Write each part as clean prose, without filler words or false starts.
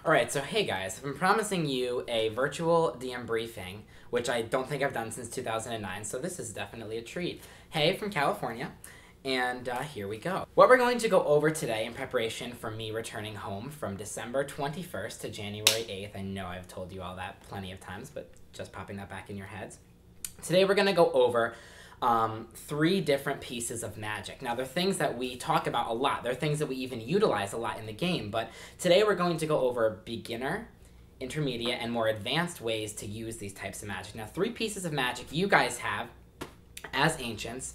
Alright, so hey guys, I've been promising you a virtual DM briefing, which I don't think I've done since 2009, so this is definitely a treat. Hey, from California, and here we go. What we're going to go over today in preparation for me returning home from December 21st to January 8th, I know I've told you all that plenty of times, but just popping that back in your heads. Today we're going to go over 3 different pieces of magic. Now, they're things that we talk about a lot. They're things that we even utilize a lot in the game, but today we're going to go over beginner, intermediate, and more advanced ways to use these types of magic. Now, 3 pieces of magic you guys have as ancients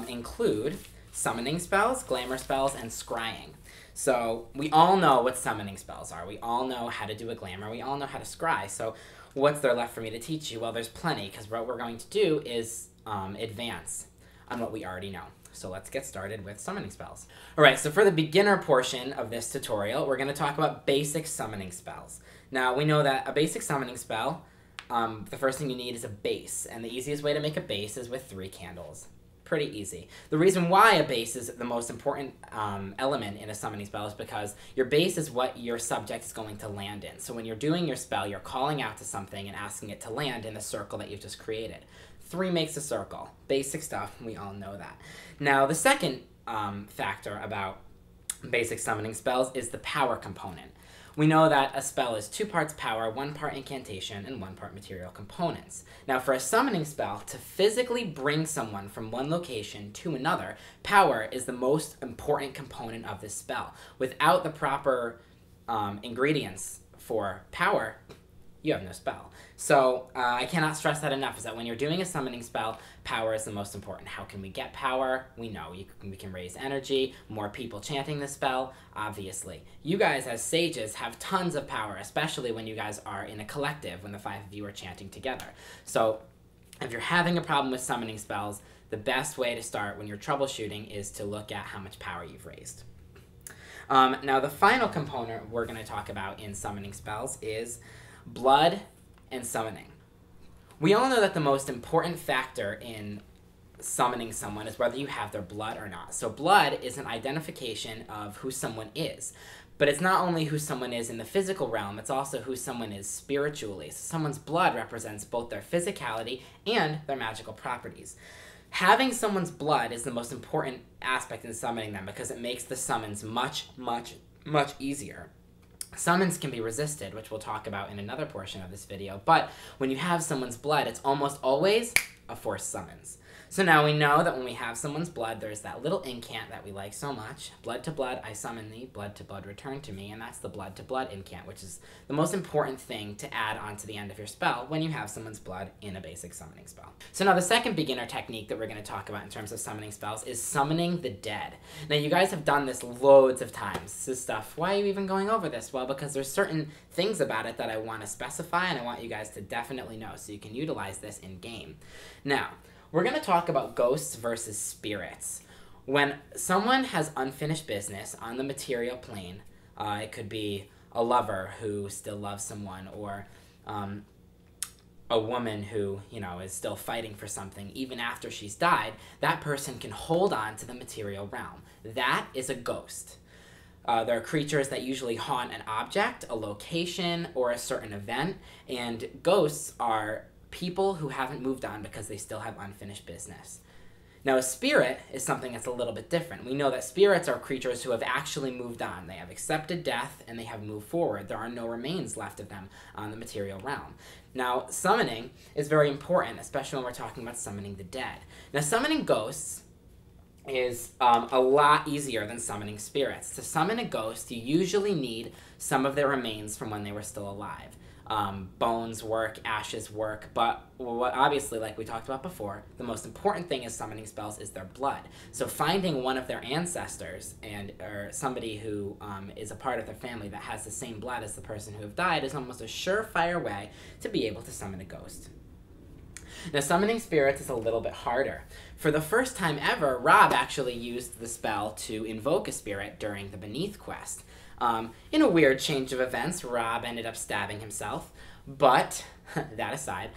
include summoning spells, glamour spells, and scrying. So we all know what summoning spells are. We all know how to do a glamour. We all know how to scry. So what's there left for me to teach you? Well, there's plenty, because what we're going to do is advance on what we already know. So let's get started with summoning spells. Alright, so for the beginner portion of this tutorial, we're going to talk about basic summoning spells. Now, we know that a basic summoning spell, the first thing you need is a base, and the easiest way to make a base is with 3 candles. Pretty easy. The reason why a base is the most important element in a summoning spell is because your base is what your subject is going to land in. So when you're doing your spell, you're calling out to something and asking it to land in the circle that you've just created. 3 makes a circle. Basic stuff, we all know that. Now, the second factor about basic summoning spells is the power component. We know that a spell is 2 parts power, 1 part incantation, and 1 part material components. Now, for a summoning spell, to physically bring someone from one location to another, power is the most important component of this spell. Without the proper ingredients for power, you have no spell. So I cannot stress that enough, is that when you're doing a summoning spell, power is the most important. How can we get power? We know we can raise energy, more people chanting the spell, obviously. You guys as sages have tons of power, especially when you guys are in a collective, when the 5 of you are chanting together. So if you're having a problem with summoning spells, the best way to start when you're troubleshooting is to look at how much power you've raised. Now, the final component we're going to talk about in summoning spells is blood and summoning. We all know that the most important factor in summoning someone is whether you have their blood or not. So blood is an identification of who someone is. But it's not only who someone is in the physical realm, it's also who someone is spiritually. So someone's blood represents both their physicality and their magical properties. Having someone's blood is the most important aspect in summoning them, because it makes the summons much, much, much easier. Summons can be resisted, which we'll talk about in another portion of this video, but when you have someone's blood, it's almost always a forced summons. So now we know that when we have someone's blood, there's that little incant that we like so much. Blood to blood, I summon thee. Blood to blood, return to me. And that's the blood to blood incant, which is the most important thing to add onto the end of your spell when you have someone's blood in a basic summoning spell. So now the second beginner technique that we're going to talk about in terms of summoning spells is summoning the dead. Now, you guys have done this loads of times. This is stuff. Why are you even going over this? Well, because there's certain things about it that I want to specify, and I want you guys to definitely know so you can utilize this in game. Now, we're going to talk about ghosts versus spirits. When someone has unfinished business on the material plane, it could be a lover who still loves someone, or a woman who, is still fighting for something even after she's died, that person can hold on to the material realm. That is a ghost. There are creatures that usually haunt an object, a location, or a certain event, and ghosts are people who haven't moved on because they still have unfinished business. Now, a spirit is something that's a little bit different. We know that spirits are creatures who have actually moved on. They have accepted death, and they have moved forward. There are no remains left of them on the material realm. Now, summoning is very important, especially when we're talking about summoning the dead. Now, summoning ghosts is a lot easier than summoning spirits. To summon a ghost, you usually need some of their remains from when they were still alive. Bones work, ashes work, but obviously, like we talked about before, the most important thing is summoning spells is their blood. So finding one of their ancestors or somebody who is a part of their family that has the same blood as the person who have died is almost a surefire way to be able to summon a ghost. Now, summoning spirits is a little bit harder. For the first time ever, Rob actually used the spell to invoke a spirit during the Beneath quest. In a weird change of events, Rob ended up stabbing himself, but that aside,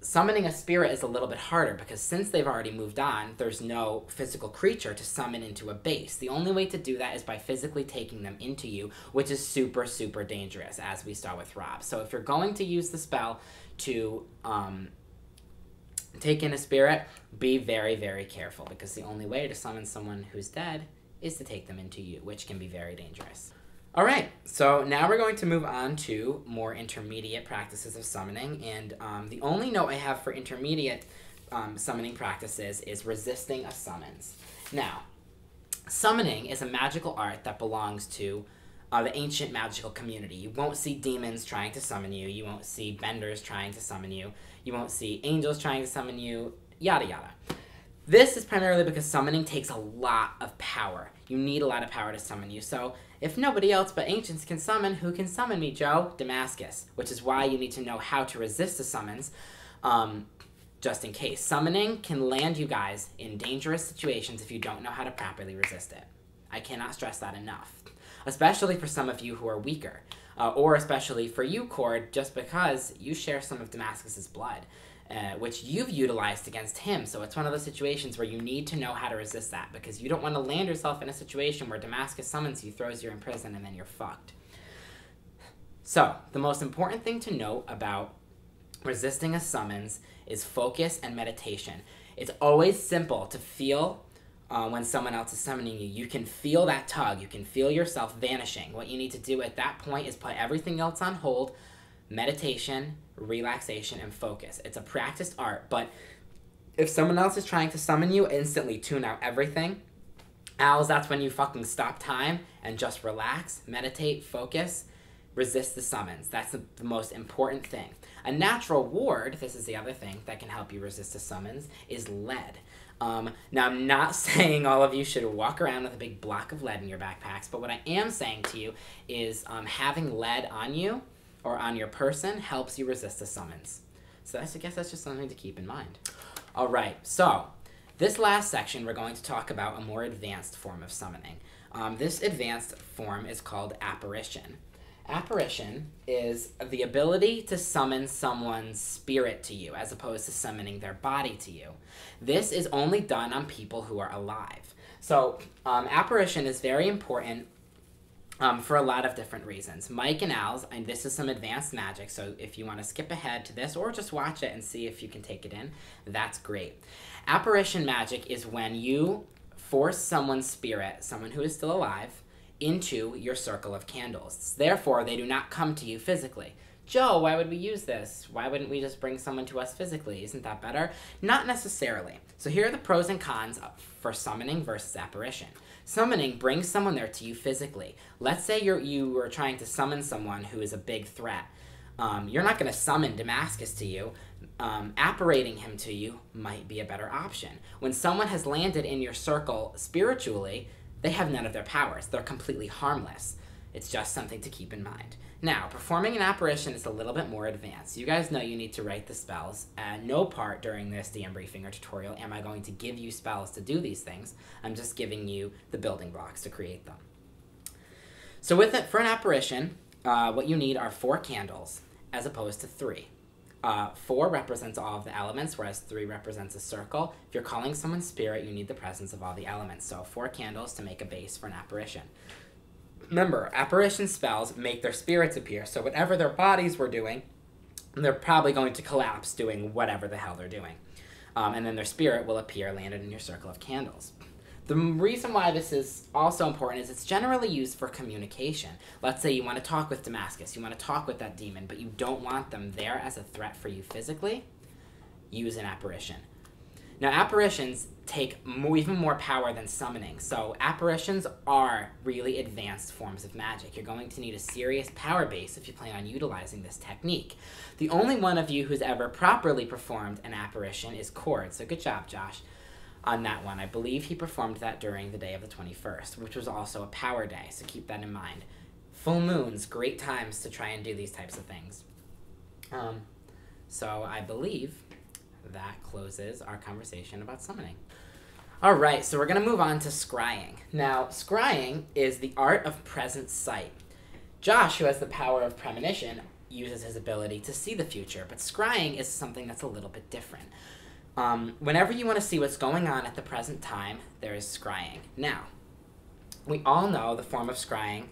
summoning a spirit is a little bit harder because since they've already moved on, there's no physical creature to summon into a base. The only way to do that is by physically taking them into you, which is super, super dangerous, as we saw with Rob. So if you're going to use the spell to take in a spirit, be very, very careful, because the only way to summon someone who's dead is to take them into you, which can be very dangerous. All right, so now we're going to move on to more intermediate practices of summoning, and the only note I have for intermediate summoning practices is resisting a summons. Now, summoning is a magical art that belongs to the ancient magical community. You won't see demons trying to summon you, you won't see benders trying to summon you, you won't see angels trying to summon you, yada yada. This is primarily because summoning takes a lot of power. You need a lot of power to summon you. So if nobody else but ancients can summon, who can summon me, Joe? Damascus. Which is why you need to know how to resist the summons, just in case. Summoning can land you guys in dangerous situations if you don't know how to properly resist it. I cannot stress that enough. Especially for some of you who are weaker. Or especially for you, Cord, just because you share some of Damascus's blood. Which you've utilized against him. So it's one of those situations where you need to know how to resist that, because you don't want to land yourself in a situation where Damascus summons you, throws you in prison, and then you're fucked. So the most important thing to note about resisting a summons is focus and meditation. It's always simple to feel when someone else is summoning you. You can feel that tug. You can feel yourself vanishing. What you need to do at that point is put everything else on hold. Meditation, relaxation, and focus. It's a practiced art, but if someone else is trying to summon you, instantly tune out everything. Owls, that's when you fucking stop time and just relax, meditate, focus, resist the summons. That's the most important thing. A natural ward, this is the other thing that can help you resist the summons, is lead. Now, I'm not saying all of you should walk around with a big block of lead in your backpacks, but what I am saying to you is having lead on you or on your person helps you resist the summons. So I guess that's just something to keep in mind. All right, so this last section we're going to talk about a more advanced form of summoning. This advanced form is called apparition. Apparition is the ability to summon someone's spirit to you as opposed to summoning their body to you. This is only done on people who are alive. So apparition is very important for a lot of different reasons. Mike and Al's, and this is some advanced magic, so if you want to skip ahead to this or just watch it and see if you can take it in, that's great. Apparition magic is when you force someone's spirit, someone who is still alive, into your circle of candles. Therefore, they do not come to you physically. Joe, why would we use this? Why wouldn't we just bring someone to us physically? Isn't that better? Not necessarily. So here are the pros and cons for summoning versus apparition. Summoning brings someone there to you physically. Let's say you are trying to summon someone who is a big threat. You're not going to summon Damascus to you. Apparating him to you might be a better option. When someone has landed in your circle spiritually, they have none of their powers. They're completely harmless. It's just something to keep in mind. Now, performing an apparition is a little bit more advanced. You guys know you need to write the spells. No part during this DM briefing or tutorial am I going to give you spells to do these things. I'm just giving you the building blocks to create them. So for an apparition, what you need are 4 candles as opposed to 3. 4 represents all of the elements, whereas 3 represents a circle. If you're calling someone's spirit, you need the presence of all the elements. So 4 candles to make a base for an apparition. Remember, apparition spells make their spirits appear, so whatever their bodies were doing, they're probably going to collapse doing whatever the hell they're doing. And then their spirit will appear landed in your circle of candles. The reason why this is also important is it's generally used for communication. Let's say you want to talk with Damascus, you want to talk with that demon, but you don't want them there as a threat for you physically, use an apparition. Now, apparitions take even more power than summoning, so apparitions are really advanced forms of magic. You're going to need a serious power base if you plan on utilizing this technique. The only one of you who's ever properly performed an apparition is Cord, so good job, Josh, on that one. I believe he performed that during the day of the 21st, which was also a power day, so keep that in mind. Full moons, great times to try and do these types of things. So I believe that closes our conversation about summoning. All right, so we're going to move on to scrying. Now, scrying is the art of present sight. Josh, who has the power of premonition, uses his ability to see the future, but scrying is something that's a little bit different. Whenever you want to see what's going on at the present time, there is scrying. Now, we all know the form of scrying,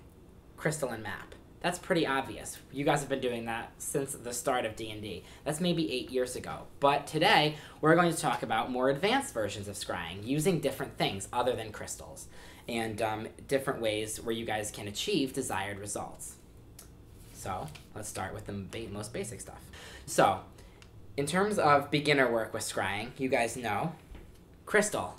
crystal and map. That's pretty obvious. You guys have been doing that since the start of D&D. That's maybe 8 years ago. But today, we're going to talk about more advanced versions of scrying, using different things other than crystals, and different ways where you guys can achieve desired results. So, let's start with the most basic stuff. So, in terms of beginner work with scrying, you guys know crystal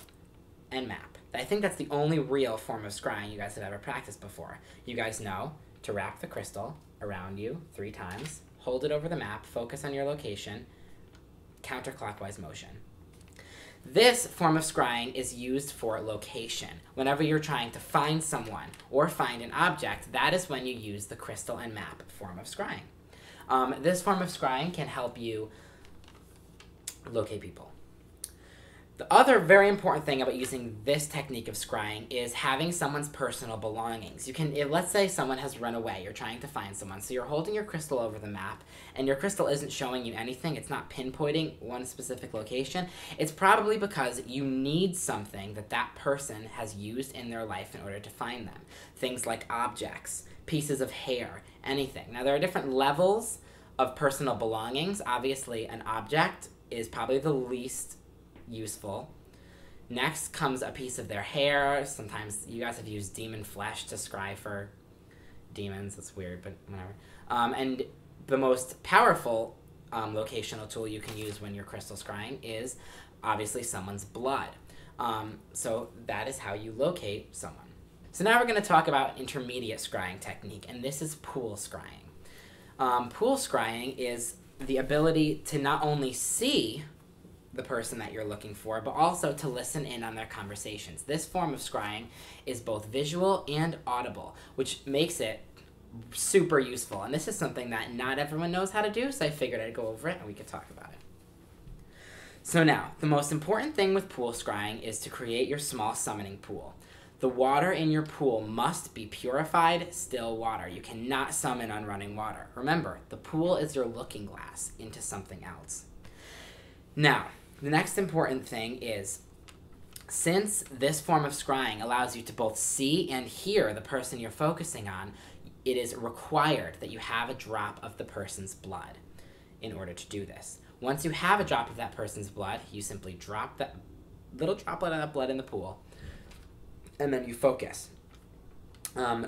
and map. I think that's the only real form of scrying you guys have ever practiced before. You guys know to wrap the crystal around you 3 times, hold it over the map, focus on your location, counterclockwise motion. This form of scrying is used for location. Whenever you're trying to find someone or find an object, that is when you use the crystal and map form of scrying. This form of scrying can help you locate people. The other very important thing about using this technique of scrying is having someone's personal belongings. You can, let's say someone has run away, you're trying to find someone, so you're holding your crystal over the map, and your crystal isn't showing you anything, it's not pinpointing one specific location. It's probably because you need something that that person has used in their life in order to find them. Things like objects, pieces of hair, anything. Now there are different levels of personal belongings. Obviously an object is probably the least useful. Next comes a piece of their hair. Sometimes you guys have used demon flesh to scry for demons. That's weird, but whatever. And the most powerful locational tool you can use when you're crystal scrying is obviously someone's blood. So that is how you locate someone. So now we're going to talk about intermediate scrying technique, and this is pool scrying. Pool scrying is the ability to not only see the person that you're looking for, but also to listen in on their conversations. This form of scrying is both visual and audible, which makes it super useful. And this is something that not everyone knows how to do, so I figured I'd go over it and we could talk about it. So now, the most important thing with pool scrying is to create your small summoning pool. The water in your pool must be purified, still water. You cannot summon on running water. Remember, the pool is your looking glass into something else. Now, the next important thing is, since this form of scrying allows you to both see and hear the person you're focusing on, it is required that you have a drop of the person's blood in order to do this. Once you have a drop of that person's blood, you simply drop that little droplet of that blood in the pool, and then you focus.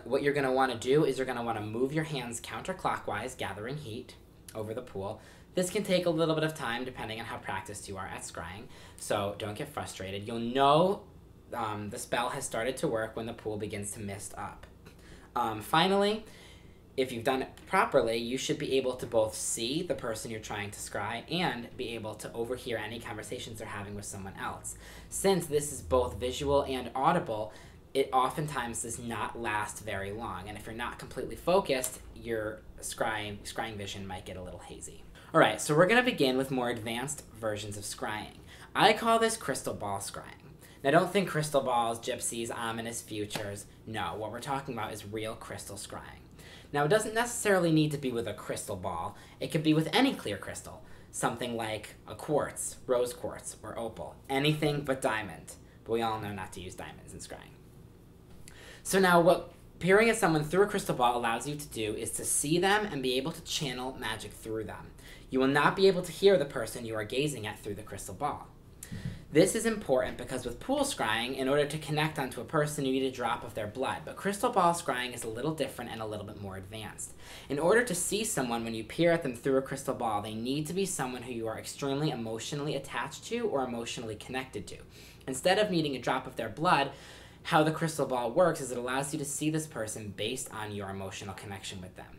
What you're going to want to do is you're going to want to move your hands counterclockwise, gathering heat over the pool. This can take a little bit of time depending on how practiced you are at scrying, so don't get frustrated. You'll know the spell has started to work when the pool begins to mist up. Finally, if you've done it properly, you should be able to both see the person you're trying to scry and be able to overhear any conversations they're having with someone else. Since this is both visual and audible, it oftentimes does not last very long, and if you're not completely focused, your scrying vision might get a little hazy. Alright, so we're going to begin with more advanced versions of scrying. I call this crystal ball scrying. Now don't think crystal balls, gypsies, ominous futures. No, what we're talking about is real crystal scrying. Now it doesn't necessarily need to be with a crystal ball. It could be with any clear crystal. Something like a quartz, rose quartz, or opal. Anything but diamond. But we all know not to use diamonds in scrying. So now what peering at someone through a crystal ball allows you to do is to see them and be able to channel magic through them. You will not be able to hear the person you are gazing at through the crystal ball. This is important because with pool scrying, in order to connect onto a person, you need a drop of their blood. But crystal ball scrying is a little different and a little bit more advanced. In order to see someone when you peer at them through a crystal ball, they need to be someone who you are extremely emotionally attached to or emotionally connected to. Instead of needing a drop of their blood, how the crystal ball works is it allows you to see this person based on your emotional connection with them.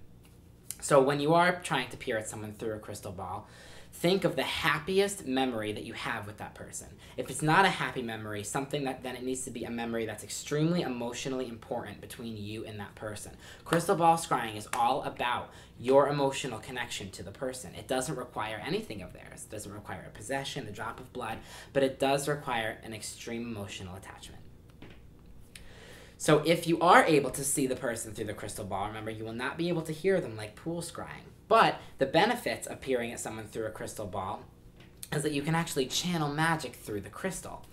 So when you are trying to peer at someone through a crystal ball, think of the happiest memory that you have with that person. If it's not a happy memory, then it needs to be a memory that's extremely emotionally important between you and that person. Crystal ball scrying is all about your emotional connection to the person. It doesn't require anything of theirs. It doesn't require a possession, a drop of blood, but it does require an extreme emotional attachment. So if you are able to see the person through the crystal ball, remember, you will not be able to hear them like pool scrying. But the benefits of peering at someone through a crystal ball is that you can actually channel magic through the crystal.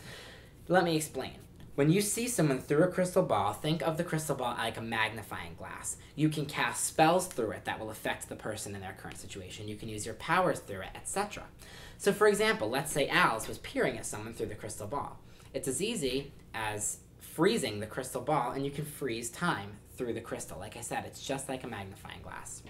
Let me explain. When you see someone through a crystal ball, think of the crystal ball like a magnifying glass. You can cast spells through it that will affect the person in their current situation. You can use your powers through it, etc. So for example, let's say Alice was peering at someone through the crystal ball. It's as easy as freezing the crystal ball, and you can freeze time through the crystal. Like I said, it's just like a magnifying glass.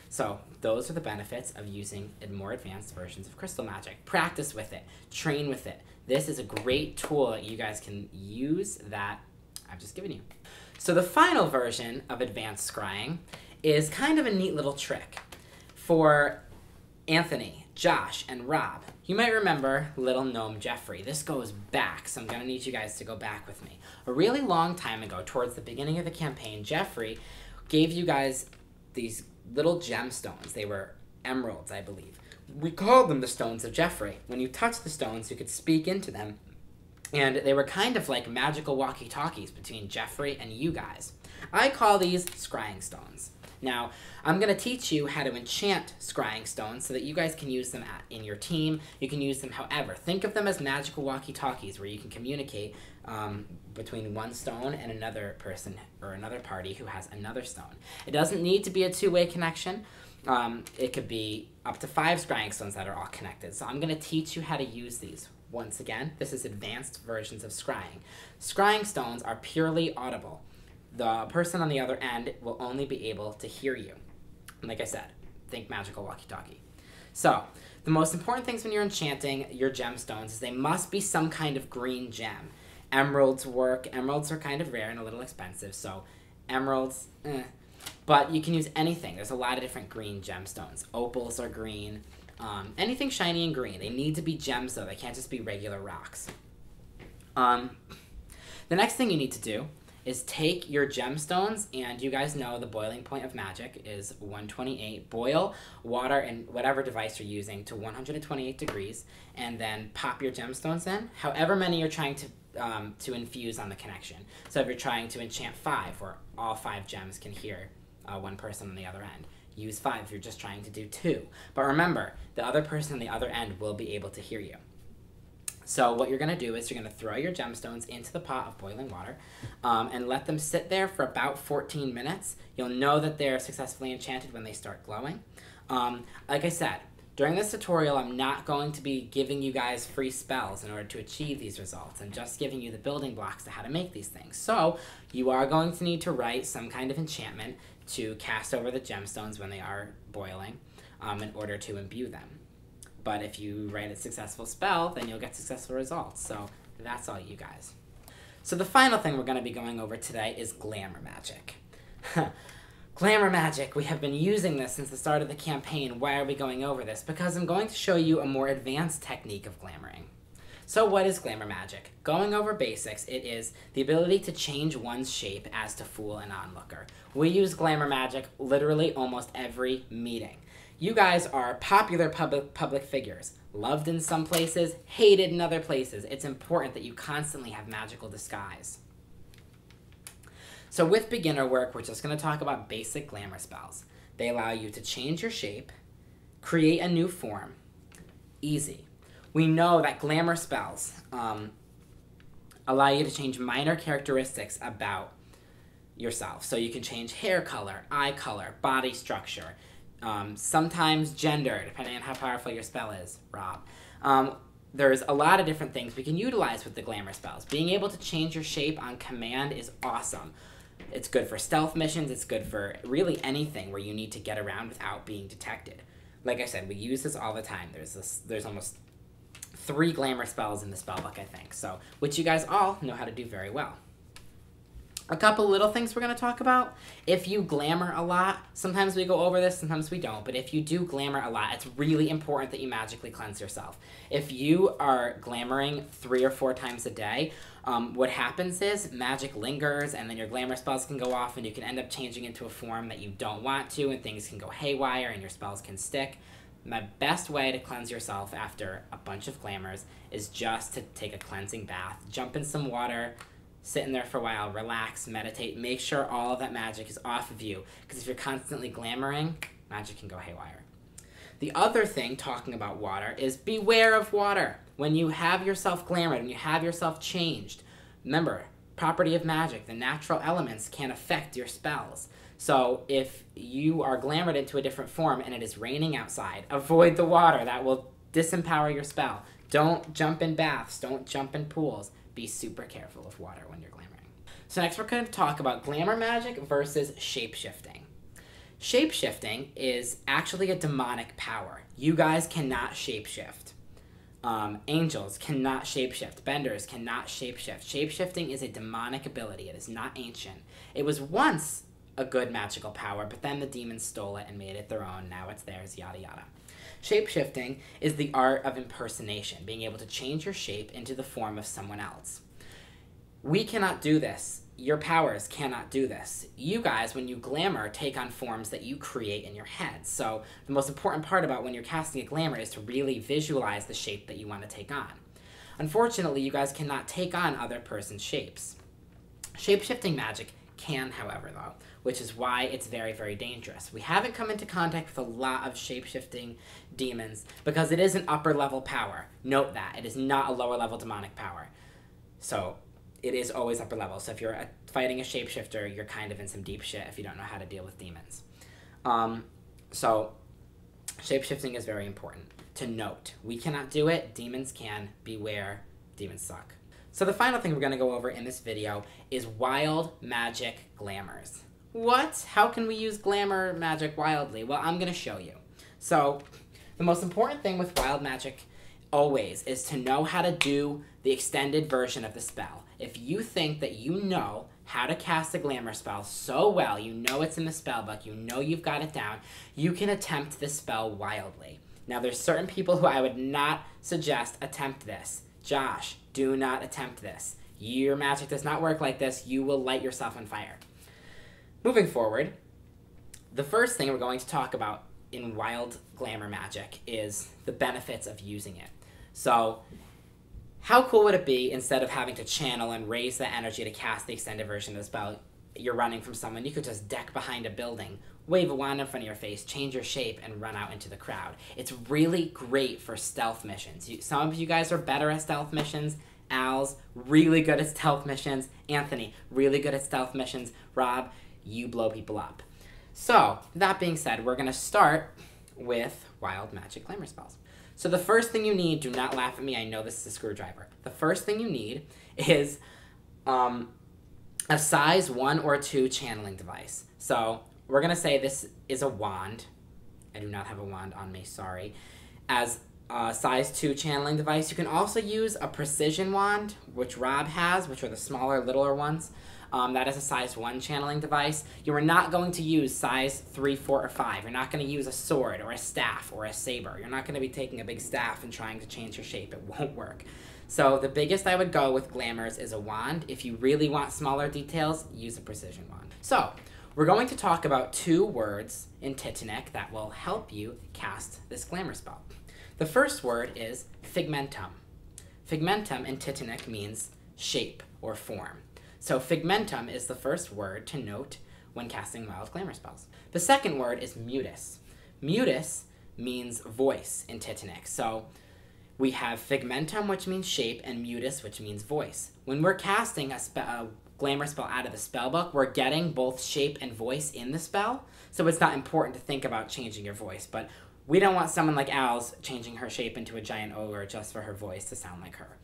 So those are the benefits of using more advanced versions of crystal magic. Practice with it. Train with it. This is a great tool that you guys can use that I've just given you. So the final version of advanced scrying is kind of a neat little trick for Anthony, Josh, and Rob. You might remember Little Gnome Jeffrey. This goes back, so I'm going to need you guys to go back with me. A really long time ago, towards the beginning of the campaign, Jeffrey gave you guys these little gemstones. They were emeralds, I believe. We called them the Stones of Jeffrey. When you touched the stones, you could speak into them. And they were kind of like magical walkie-talkies between Jeffrey and you guys. I call these scrying stones. Now, I'm going to teach you how to enchant scrying stones so that you guys can use them in your team. You can use them however. Think of them as magical walkie-talkies where you can communicate between one stone and another person or another party who has another stone. It doesn't need to be a two-way connection. It could be up to 5 scrying stones that are all connected. So I'm going to teach you how to use these. Once again, this is advanced versions of scrying. Scrying stones are purely audible. The person on the other end will only be able to hear you. And like I said, think magical walkie-talkie. So, the most important things when you're enchanting your gemstones is they must be some kind of green gem. Emeralds work. Emeralds are kind of rare and a little expensive, so emeralds, But you can use anything. There's a lot of different green gemstones. Opals are green. Anything shiny and green. They need to be gems, though. They can't just be regular rocks. The next thing you need to do is take your gemstones, and you guys know the boiling point of magic is 128. Boil water in whatever device you're using to 128 degrees, and then pop your gemstones in, however many you're trying to infuse on the connection. So if you're trying to enchant 5, where all 5 gems can hear one person on the other end, use 5 if you're just trying to do 2. But remember, the other person on the other end will be able to hear you. So what you're going to do is you're going to throw your gemstones into the pot of boiling water and let them sit there for about 14 minutes. You'll know that they're successfully enchanted when they start glowing. Like I said, during this tutorial, I'm not going to be giving you guys free spells in order to achieve these results. I'm just giving you the building blocks to how to make these things. So you are going to need to write some kind of enchantment to cast over the gemstones when they are boiling in order to imbue them. But if you write a successful spell, then you'll get successful results. So that's all, you guys. So the final thing we're going to be going over today is glamour magic. Glamour magic, we have been using this since the start of the campaign. Why are we going over this? Because I'm going to show you a more advanced technique of glamoring. So what is glamour magic? Going over basics, it is the ability to change one's shape as to fool an onlooker. We use glamour magic literally almost every meeting. You guys are popular public figures, loved in some places, hated in other places. It's important that you constantly have magical disguise. So with beginner work, we're just going to talk about basic glamour spells. They allow you to change your shape, create a new form. Easy. We know that glamour spells allow you to change minor characteristics about yourself. So you can change hair color, eye color, body structure, sometimes gender, depending on how powerful your spell is, Rob. There's a lot of different things we can utilize with the glamour spells. Being able to change your shape on command is awesome. It's good for stealth missions. It's good for really anything where you need to get around without being detected. Like I said, we use this all the time. There's almost 3 glamour spells in the spellbook, I think, so which you guys all know how to do very well. A couple little things we're going to talk about. If you glamour a lot, sometimes we go over this, sometimes we don't, but if you do glamour a lot, it's really important that you magically cleanse yourself. If you are glamoring 3 or 4 times a day, what happens is magic lingers, and then your glamour spells can go off, and you can end up changing into a form that you don't want to, and things can go haywire, and your spells can stick. My best way to cleanse yourself after a bunch of glamours is just to take a cleansing bath, jump in some water, sit in there for a while, relax, meditate, make sure all of that magic is off of you. Because if you're constantly glamoring, Magic can go haywire. The other thing, talking about water, is beware of water. When you have yourself glamored, when you have yourself changed, remember, property of magic, the natural elements can affect your spells. So if you are glamored into a different form and it is raining outside, avoid the water. That will disempower your spell. Don't jump in baths. Don't jump in pools. Be super careful of water when you're glamoring. So next we're going to talk about glamour magic versus shape-shifting. Shape-shifting is actually a demonic power. You guys cannot shape-shift. Angels cannot shapeshift. Benders cannot shapeshift. Shapeshifting is a demonic ability. It is not ancient. It was once a good magical power, but then the demons stole it and made it their own. Now it's theirs, yada yada. Shapeshifting is the art of impersonation, being able to change your shape into the form of someone else. We cannot do this. Your powers cannot do this. You guys, when you glamour, take on forms that you create in your head. So the most important part about when you're casting a glamour is to really visualize the shape that you want to take on. Unfortunately, you guys cannot take on other person's shapes. Shape-shifting magic can, however, though, which is why it's very, very dangerous. We haven't come into contact with a lot of shape-shifting demons because it is an upper-level power. Note that. It is not a lower-level demonic power. So it is always upper level. So if you're fighting a shapeshifter, you're kind of in some deep shit if you don't know how to deal with demons. So shapeshifting is very important to note. We cannot do it. Demons can. Beware. Demons suck. So the final thing we're going to go over in this video is wild magic glamours. What? How can we use glamour magic wildly? Well, I'm going to show you. So the most important thing with wild magic always is to know how to do the extended version of the spell. If you think that you know how to cast a glamour spell so well, you know it's in the spell book, you know you've got it down, you can attempt this spell wildly. Now there's certain people who I would not suggest attempt this. Josh, do not attempt this. Your magic does not work like this. You will light yourself on fire. Moving forward, the first thing we're going to talk about in wild glamour magic is the benefits of using it. So how cool would it be, instead of having to channel and raise the energy to cast the extended version of the spell, you're running from someone, you could just deck behind a building, wave a wand in front of your face, change your shape, and run out into the crowd. It's really great for stealth missions. Some of you guys are better at stealth missions. Al's really good at stealth missions. Anthony, really good at stealth missions. Rob, you blow people up. So, that being said, we're going to start with wild magic glamour spells. So the first thing you need, do not laugh at me, I know this is a screwdriver. The first thing you need is a size 1 or 2 channeling device. So we're going to say this is a wand. I do not have a wand on me, sorry. As a size 2 channeling device, you can also use a precision wand, which Rob has, which are the smaller, littler ones. That is a size 1 channeling device. You are not going to use size 3, 4, or 5. You're not going to use a sword or a staff or a saber. You're not going to be taking a big staff and trying to change your shape. It won't work. So the biggest I would go with glamours is a wand. If you really want smaller details, use a precision wand. So we're going to talk about 2 words in Titanic that will help you cast this glamour spell. The first word is figmentum. Figmentum in Titanic means shape or form. So figmentum is the first word to note when casting wild glamour spells. The second word is mutus. Mutus means voice in Titanic. So we have figmentum, which means shape, and mutus, which means voice. When we're casting a glamour spell out of the spellbook, we're getting both shape and voice in the spell. So it's not important to think about changing your voice, but we don't want someone like Al's changing her shape into a giant ogre just for her voice to sound like her.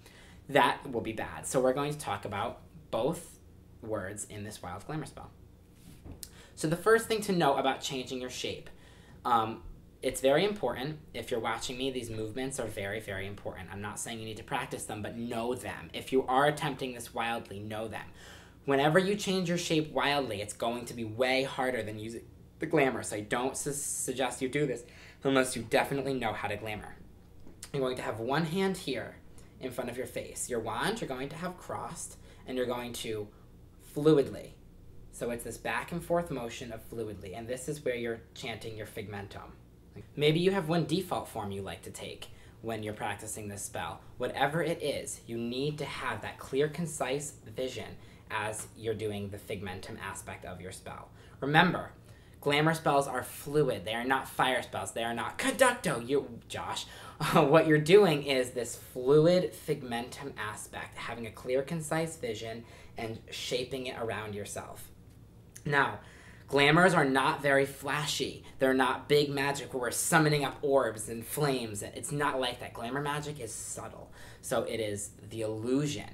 That will be bad. So we're going to talk about both words in this wild glamour spell. So the first thing to know about changing your shape, it's very important. If you're watching me, these movements are very, very important. I'm not saying you need to practice them, but know them. If you are attempting this wildly, know them. Whenever you change your shape wildly, it's going to be way harder than using the glamour, so I don't suggest you do this unless you definitely know how to glamour. You're going to have one hand here in front of your face. Your wand you're going to have crossed, and you're going to fluidly. So it's this back and forth motion of fluidly, and this is where you're chanting your figmentum. Maybe you have one default form you like to take when you're practicing this spell. Whatever it is, you need to have that clear, concise vision as you're doing the figmentum aspect of your spell. Remember, Glamour spells are fluid. They are not fire spells. They are not conducto. Josh. What you're doing is this fluid figmentum aspect, having a clear, concise vision and shaping it around yourself. Now, glamours are not very flashy. They're not big magic where we're summoning up orbs and flames. It's not like that. Glamour magic is subtle. So it is the illusion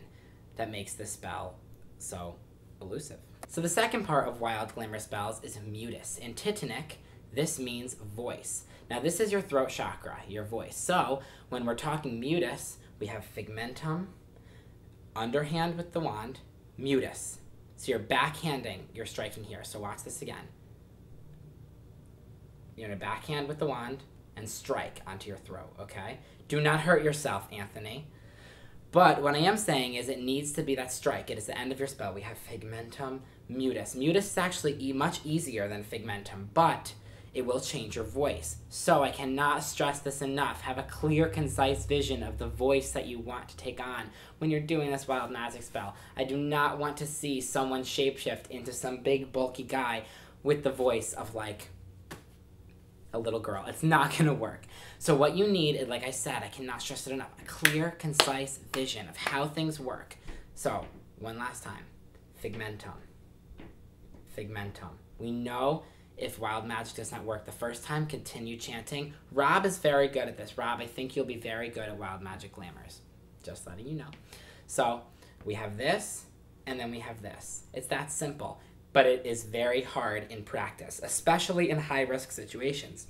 that makes the spell so elusive. So the second part of wild glamour spells is mutus. In Titanic, this means voice. Now this is your throat chakra, your voice. So when we're talking mutus, we have figmentum, underhand with the wand, mutus. So you're backhanding, you're striking here. So watch this again. You're going to backhand with the wand and strike onto your throat, okay? Do not hurt yourself, Anthony. But what I am saying is it needs to be that strike. It is the end of your spell. We have figmentum, mutus. Mutus is actually much easier than figmentum, but it will change your voice. So I cannot stress this enough. Have a clear, concise vision of the voice that you want to take on when you're doing this wild magic spell. I do not want to see someone shapeshift into some big, bulky guy with the voice of, like, a little girl. It's not going to work. So what you need is, like I said, I cannot stress it enough, a clear, concise vision of how things work. So, one last time. Figmentum. Figmentum. We know if wild magic does not work the first time, continue chanting. Rob is very good at this. Rob, I think you'll be very good at wild magic glamours. Just letting you know. So, we have this, and then we have this. It's that simple. But it is very hard in practice, especially in high-risk situations.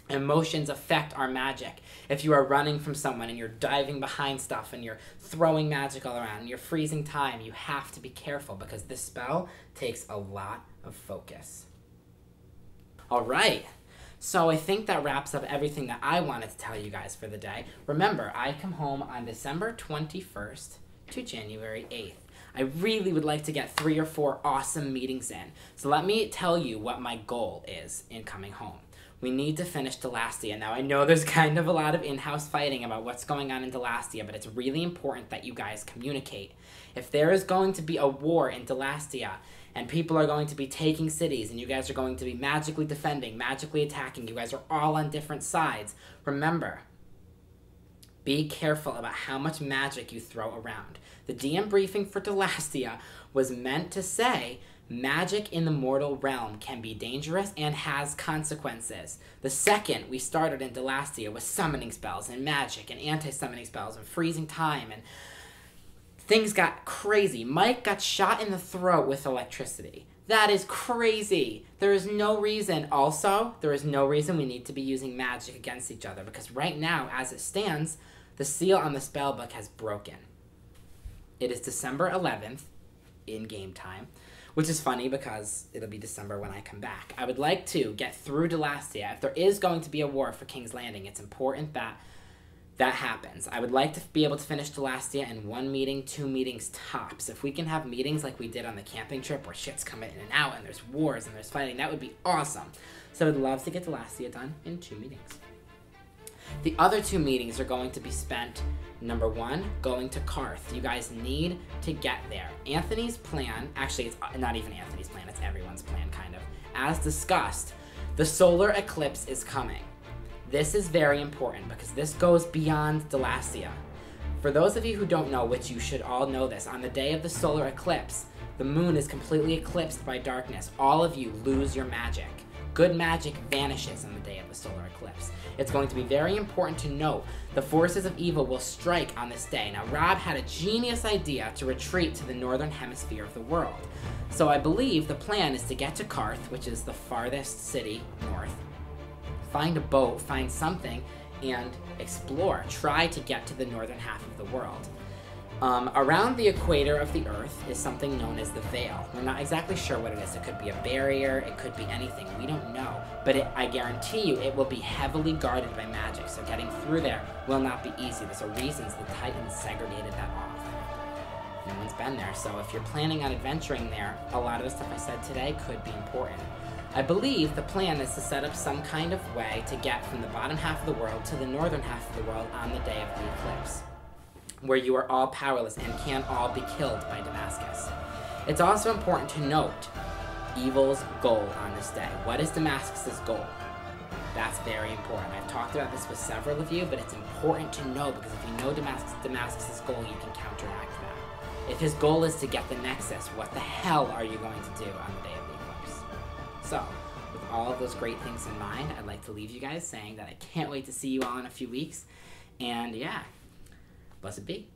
Emotions affect our magic. If you are running from someone and you're diving behind stuff and you're throwing magic all around and you're freezing time, you have to be careful because this spell takes a lot of focus. All right, so I think that wraps up everything that I wanted to tell you guys for the day. Remember, I come home on December 21st to January 8th. I really would like to get 3 or 4 awesome meetings in. So let me tell you what my goal is in coming home. We need to finish Delastia. Now, I know there's kind of a lot of in-house fighting about what's going on in Delastia, but it's really important that you guys communicate. If there is going to be a war in Delastia, and people are going to be taking cities, and you guys are going to be magically defending, magically attacking, you guys are all on different sides, remember, be careful about how much magic you throw around. The DM briefing for Delastia was meant to say magic in the mortal realm can be dangerous and has consequences. The second we started in Delastia with summoning spells and magic and anti-summoning spells and freezing time, and things got crazy. Mike got shot in the throat with electricity. That is crazy. There is no reason. Also, there is no reason we need to be using magic against each other because right now, as it stands, the seal on the spellbook has broken. It is December 11th in game time, which is funny because it'll be December when I come back. I would like to get through Delastia. If there is going to be a war for King's Landing, it's important that that happens. I would like to be able to finish Delastia in 1 meeting, 2 meetings tops. If we can have meetings like we did on the camping trip where shit's coming in and out and there's wars and there's fighting, that would be awesome. So I would love to get Delastia done in 2 meetings. The other 2 meetings are going to be spent, number 1, going to Karth. You guys need to get there. Anthony's plan, actually it's not even Anthony's plan, it's everyone's plan kind of. As discussed, the Solar Eclipse is coming. This is very important because this goes beyond Delastia. For those of you who don't know, which you should all know this, on the day of the Solar Eclipse, the moon is completely eclipsed by darkness. All of you lose your magic. Good magic vanishes on the day of the Solar Eclipse. It's going to be very important to note the forces of evil will strike on this day. Now, Rob had a genius idea to retreat to the northern hemisphere of the world. So I believe the plan is to get to Karth, which is the farthest city north, find a boat, find something, and explore. Try to get to the northern half of the world. Around the equator of the Earth is something known as the Veil. We're not exactly sure what it is. It could be a barrier, it could be anything. We don't know. But I guarantee you it will be heavily guarded by magic, so getting through there will not be easy. There's a reason the Titans segregated that off. No one's been there, so if you're planning on adventuring there, a lot of the stuff I said today could be important. I believe the plan is to set up some kind of way to get from the bottom half of the world to the northern half of the world on the day of the eclipse, where you are all powerless and can all be killed by Damascus. It's also important to note evil's goal on this day. What is Damascus's goal? That's very important. I've talked about this with several of you, but it's important to know, because if you know Damascus's goal, you can counteract that. If his goal is to get the Nexus, what the hell are you going to do on the day of the eclipse? So, with all of those great things in mind, I'd like to leave you guys saying that I can't wait to see you all in a few weeks. And yeah, blessed be.